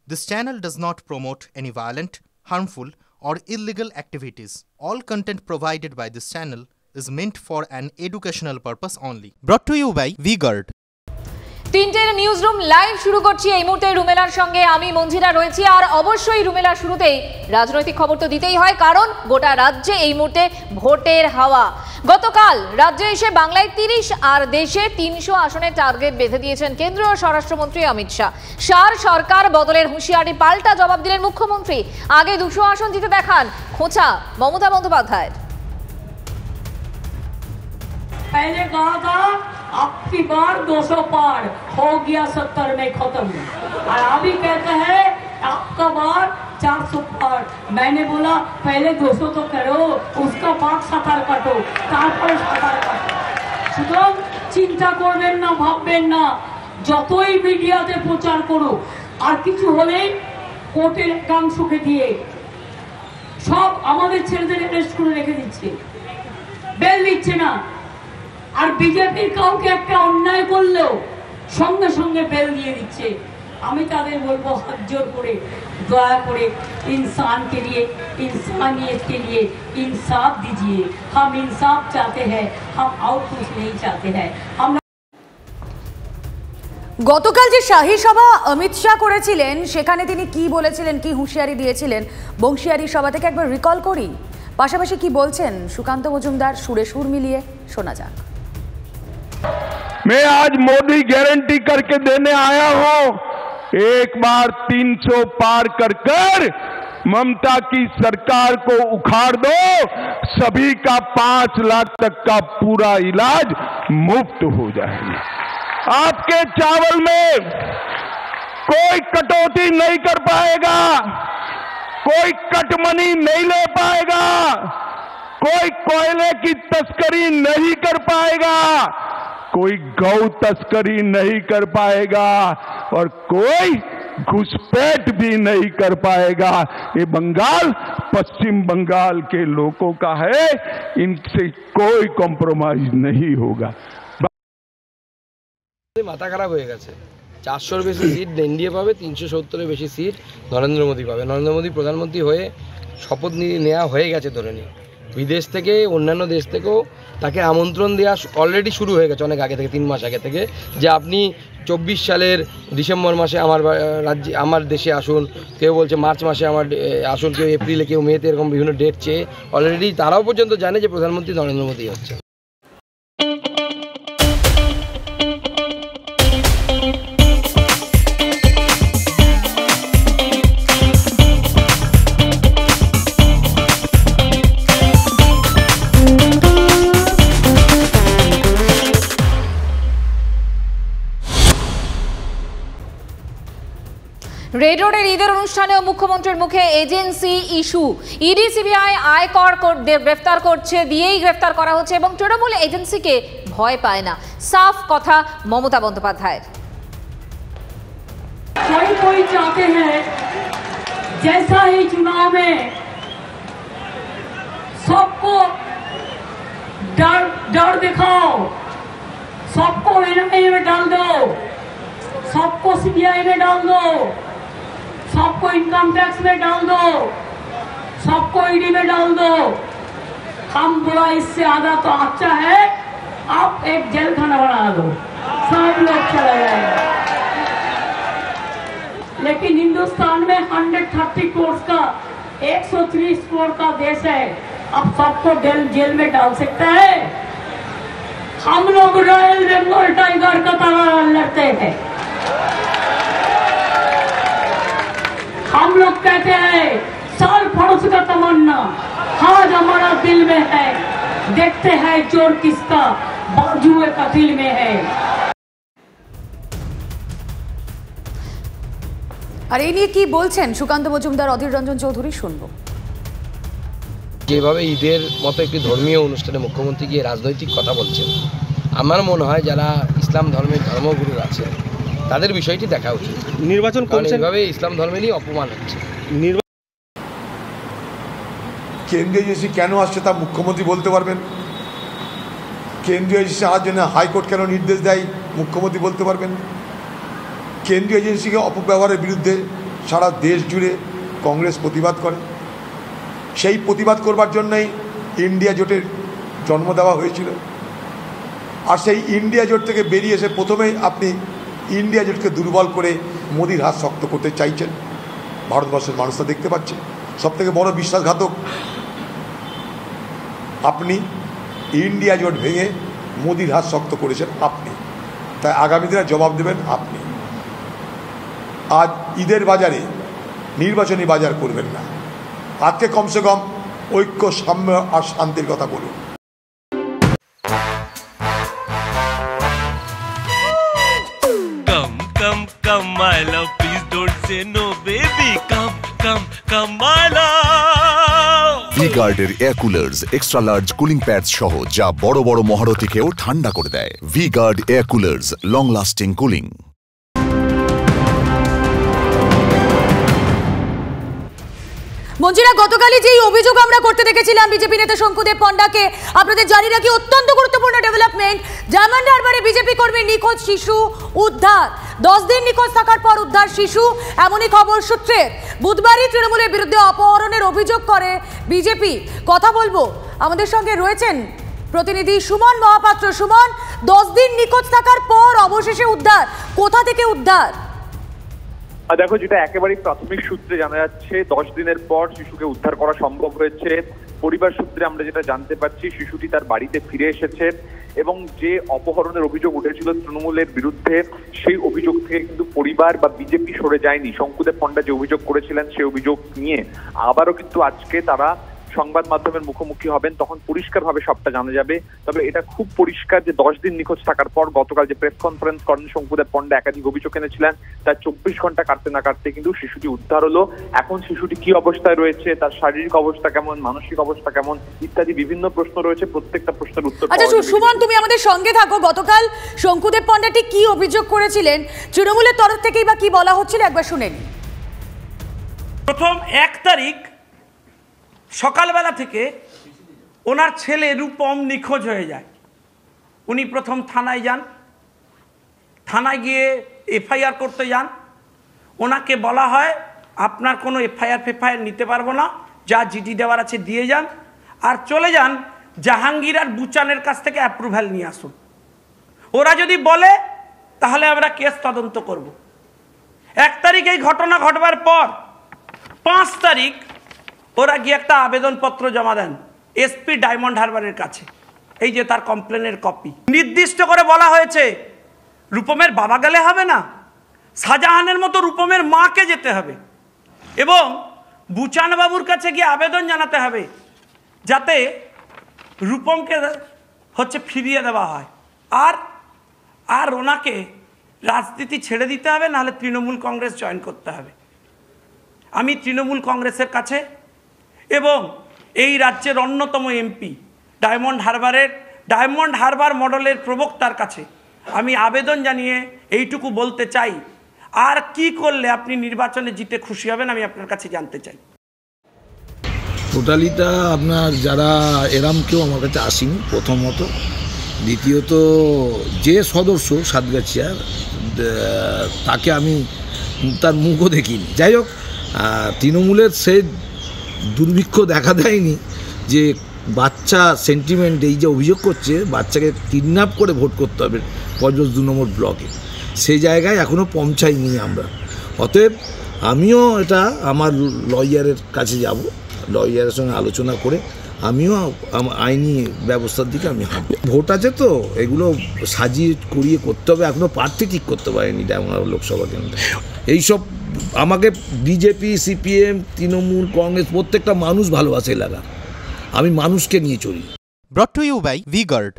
This channel does not promote any violent, harmful, or illegal activities. All content provided by this channel is meant for an educational purpose only. Brought to you by V-Guard. তিনটের news room live শুরু করছি এই মুহূর্তে রুমেলার সঙ্গে আমি মঞ্জিরা রয়েছি আর অবশ্যই রুমেলার শুরুতেই রাজনৈতিক খবর তো দিতেই হয় কারণ গোটা রাজ্যে এই মুহূর্তে ভোটের হাওয়া। গতকাল রাজ্যে এসে বাংলায় 30 আর দেশে 300 আসনের টার্গেট বেঁধে দিয়েছেন কেন্দ্রীয় স্বরাষ্ট্রমন্ত্রী অমিত শাহ। সরকার বদলের হুঁশিয়ারি পাল্টা জবাব দিলেন মুখ্যমন্ত্রী। আগে 200 আসন জিতে দেখান খোঁচা মমতা বন্দ্যোপাধ্যায়ের। पहले कहा था आपकी बार 200 पार हो गया 70 में खत्म और अभी कहते हैं आपका बार 400 पार। मैंने बोला पहले 200 तो करो उसका बाद 70 काटो তারপরে 70 কাটো। সুতরাং চিন্তা করবেন না ভাববেন না যতই মিডিয়াতে প্রচার করো আর কিছু হলেই কোর্টের একাংশকে দিয়ে সব আমাদের ছেলেদের অ্যারেস্ট করে রেখে দিচ্ছে বেল দিচ্ছে না। আর বিজেপির কাউকে একটা অন্যায় করলেও সঙ্গে সঙ্গে বেল দিয়ে দিচ্ছে। আমি তাদের বলবো হাত জোর করে দয়া করে इंसान के लिए इंसानियत के लिए इंसाफ दीजिए। हम इंसाफ चाहते हैं, हम और कुछ नहीं चाहते हैं। हम গতকাল যে শাহী সভা অমিত শাহ করেছিলেন সেখানে তিনি কি বলেছিলেন, কি হুঁশিয়ারি দিয়েছিলেন বংশিয়ারি সভা থেকে একবার রিকল করি। পাশাপাশি কি বলছেন সুকান্ত মজুমদার, সুরে সুর মিলিয়ে শোনা যাক। मैं आज मोदी गारंटी करके देने आया हूं, एक बार 300 पार कर ममता की सरकार को उखाड़ दो, सभी का 5 लाख तक का पूरा इलाज मुफ्त हो जाएगा। आपके चावल में कोई कटौती नहीं कर पाएगा, कोई कटमनी नहीं ले पाएगा, कोई कोयले की तस्करी नहीं कर पाएगा, कोई गौ तस्करी नहीं कर पाएगा और कोई घुसपैठ भी नहीं कर पाएगा। ये बंगाल पश्चिम बंगाल के लोगों का है, इनसे कोई कॉम्प्रोमाइज नहीं होगा। মাথা খারাপ হয়ে গেছে। 400-র বেশি সিট এনডিএ পাবে, 370-এর বেশি সিট নরেন্দ্র মোদী পাবে। নরেন্দ্র মোদী প্রধানমন্ত্রী হয়ে শপথ নেওয়া হয়ে গেছে ধরে নিয়ে। বিদেশ থেকে অন্যান্য দেশ থেকেও তাকে আমন্ত্রণ দেওয়া অলরেডি শুরু হয়ে গেছে অনেক আগে থেকে, 3 মাস আগে থেকে, যে আপনি 24 সালের ডিসেম্বর মাসে আমার রাজ্যে আমার দেশে আসুন। কেউ বলছে মার্চ মাসে আমার আসুন, কেউ এপ্রিলে, কেউ মেতে, এরকম বিভিন্ন ডেট চেয়ে অলরেডি তারাও পর্যন্ত জানে যে প্রধানমন্ত্রী নরেন্দ্র মোদী হচ্ছে। রেড রোডের ঈদের অনুষ্ঠানেও মুখ্যমন্ত্রীর মুখে এজেন্সি ইস্যু। ইডি সিবিআই আয়কর গ্রেফতার করছে, দিয়েই গ্রেফতার করা হচ্ছে এবং তৃণমূল এজেন্সিকে ভয় পায় না, সাফ কথা মমতা বন্দ্যোপাধ্যায়ের। कोई चाहते हैं जैसा ही चुनाव में सबको डर दिखाओ, सबको एनआईए में डाल दो, सबको सीबीआई में डाल दो, सबको इनकम टैक्स में डाल दो, सबको ईडी में डाल दो। हम बोला इससे आधा तो अच्छा है आप एक जेल खाना बना दो, सब लोग चले जाएंगे। लेकिन हिंदुस्तान में 130 करोड़ का 130 करोड़ का देश है, अब सबको जेल में डाल सकता है। हम लोग रॉयल बंगाल टाइगर का तरह लड़ते हैं। हम लोग कहते हैं साल फरोश का तमन्ना आज हमारा दिल में है, देखते हैं चोर किसका बाजुए कतिल में है। আর এই নিয়ে কি বলছেন সুকান্ত মজুমদার, অধীর রঞ্জন চৌধুরী, শুনবো। যেভাবে ঈদের মতো একটি ধর্মীয় অনুষ্ঠানে মুখ্যমন্ত্রী গিয়ে রাজনৈতিক কথা বলছেন, আমার মনে হয় যারা ইসলাম ধর্মের ধর্মগুরু আছে তাদের বিষয়টি দেখা উচিত। নির্বাচন করছেন এভাবে ইসলাম ধর্মে নিয়ে অপমান হচ্ছে। কেন্দ্রীয় এজেন্সি কেন আসছে তা মুখ্যমন্ত্রী বলতে পারবেন। কেন্দ্রীয় এজেন্সি আসার জন্য হাইকোর্ট কেন নির্দেশ দেয় মুখ্যমন্ত্রী বলতে পারবেন। কেন্দ্রীয় এজেন্সিকে অপব্যবহারের বিরুদ্ধে সারা দেশ জুড়ে কংগ্রেস প্রতিবাদ করে। সেই প্রতিবাদ করবার জন্যই ইন্ডিয়া জোটের জন্ম দেওয়া হয়েছিল। আর সেই ইন্ডিয়া জোট থেকে বেরিয়ে এসে প্রথমেই আপনি ইন্ডিয়া জোটকে দুর্বল করে মোদির হাত শক্ত করতে চাইছেন। ভারতবর্ষের মানুষ তা দেখতে পাচ্ছে। সবথেকে বড় বিশ্বাসঘাতক আপনি। ইন্ডিয়া জোট ভেঙে মোদির হাত শক্ত করেছেন আপনি। তাই আগামী দিনে জবাব দেবেন আপনি। আজ ঈদের বাজারে নির্বাচনী বাজার করবেন না। আজকে কমসে কম ঐক্য, সাম্য আর শান্তির কথা বলুন। Come, my love, please don't say no, baby. Come, my love. V-Guard-এর air coolers extra large cooling pads সহ যা বড় বড় মহারথীকেও ঠান্ডা করে দেয়। V-Guard air coolers, long lasting cooling. Manjira, গতকালই যেই অভিযোগ আমরা করতে দেখেছিলাম বিজেপি নেতা শঙ্কুদেব পণ্ডাকে, আপনাদের জানি রাখি অত্যন্ত গুরুত্বপূর্ণ ডেভেলপমেন্ট। ডায়মন্ড হারবারে বিজেপি কর্মীর নিখোঁজ শিশু উদ্ধার। 10 দিন নিখোঁজ থাকার পর উদ্ধার শিশু, এমনই খবর সূত্রে। বুধবারই তৃণমূলের বিরুদ্ধে অপহরণের অভিযোগ করে বিজেপি। কথা বলবো, আমাদের সঙ্গে রয়েছেন প্রতিনিধি সুমন মহাপাত্র। সুমন, 10 দিন নিখোঁজ থাকার পর অবশেষে উদ্ধার, কোথা থেকে উদ্ধার? দেখো, যেটা একেবারেই প্রাথমিক সূত্রে জানা যাচ্ছে, 10 দিনের পর শিশুকে উদ্ধার করা সম্ভব হয়েছে। পরিবার সূত্রে আমরা যেটা জানতে পারছি, শিশুটি তার বাড়িতে ফিরে এসেছে এবং যে অপহরণের অভিযোগ উঠেছিল তৃণমূলের বিরুদ্ধে, সেই অভিযোগ থেকে কিন্তু পরিবার বা বিজেপি সরে যায়নি। শঙ্কুদেব পণ্ডা যে অভিযোগ করেছিলেন সেই অভিযোগ নিয়ে আবারও কিন্তু আজকে তারা সংবাদ মাধ্যমের মুখোমুখি হবেন, তখন পরিষ্কারভাবে সবটা জানা যাবে। তবে এটা খুব পরিষ্কার যে 10 দিন নিখোঁজ থাকার পর গতকাল যে প্রেস কনফারেন্স করেন শঙ্কুদেব পণ্ডা, একাধিক অভিযোগ এনেছিলেন, তার 24 ঘন্টা কাটতে না কাটতে কিন্তু শিশুটি উদ্ধার হলো। এখন শিশুটি কি অবস্থায় রয়েছে, তার শারীরিক অবস্থা কেমন, মানসিক অবস্থা কেমন ইত্যাদি বিভিন্ন প্রশ্ন রয়েছে। প্রত্যেকটা প্রশ্নের উত্তর। আচ্ছা সুমন, তুমি আমাদের সঙ্গে থাকো। গতকাল শঙ্কুদেব পণ্ডাটি কি অভিযোগ করেছিলেন, তৃণমূলের তরফ থেকেই বা কি বলা হচ্ছিল, একবার শুনে নিন। প্রথম 1 তারিখ সকালবেলা থেকে ওনার ছেলে রূপম নিখোঁজ হয়ে যায়। উনি প্রথম থানায় যান, থানায় গিয়ে এফআইআর করতে যান। ওনাকে বলা হয় আপনার কোনো এফআইআর নিতে পারবো না, যা জিডি দেওয়ার আছে দিয়ে যান, আর চলে যান জাহাঙ্গীর আর বুচানের কাছ থেকে অ্যাপ্রুভ্যাল নিয়ে আসুন। ওরা যদি বলে তাহলে আমরা কেস তদন্ত করব। 1 তারিখ এই ঘটনা ঘটবার পর 5 তারিখ ওরা গিয়ে একটা আবেদনপত্র জমা দেন এসপি ডায়মন্ড হারবারের কাছে। এই যে তার কমপ্লেনের কপি। নির্দিষ্ট করে বলা হয়েছে রূপমের বাবা গেলে হবে না, শাহজাহানের মতো রূপমের মাকে যেতে হবে এবং বুচান বাবুর কাছে গিয়ে আবেদন জানাতে হবে যাতে রূপমকে ফিরিয়ে দেওয়া হয়, আর ওনাকে রাজনীতি ছেড়ে দিতে হবে, নাহলে তৃণমূল কংগ্রেস জয়েন করতে হবে। আমি তৃণমূল কংগ্রেসের কাছে এবং এই রাজ্যের অন্যতম এমপি ডায়মন্ড হারবার মডেলের প্রবক্তার কাছে আমি আবেদন জানিয়ে এইটুকু বলতে চাই, আর কি করলে আপনি নির্বাচনে জিতে খুশি হবেন আমি আপনার কাছে জানতে চাই। টোটালিটা আপনার যারা এরাম কেউ আমার কাছে আসেনি প্রথমত। দ্বিতীয়ত যে সদস্য সাতগাছিয়ার, তাকে আমি তার মুখও দেখিনি। যাই হোক, তৃণমূলের সে দুর্ভিক্ষ দেখা দেয়নি যে বাচ্চা সেন্টিমেন্ট, এই যে অভিযোগ করছে বাচ্চাকে কিডন্যাপ করে ভোট করতে হবে 5 নম্বর ব্লকে, সেই জায়গায় এখনও পৌঁছাইনি আমরা। অতএব আমিও এটা আমার লয়ারের কাছে যাব, লয়ারের সঙ্গে আলোচনা করে আমিও আইনি ব্যবস্থার দিকে আমি হাঁটব। ভোট আছে তো, এগুলো সাজিয়ে করিয়ে করতে হবে। এখনও প্রার্থী ঠিক করতে পারেনি ডায়মন্ড লোকসভা কেন্দ্রে। এইসব আমাকে বিজেপি, সিপিএম, তৃণমূল, কংগ্রেস প্রত্যেকটা মানুষ ভালোবাসে এলাকা। আমি মানুষকে নিয়ে চলি। Brought to you by V-Guard.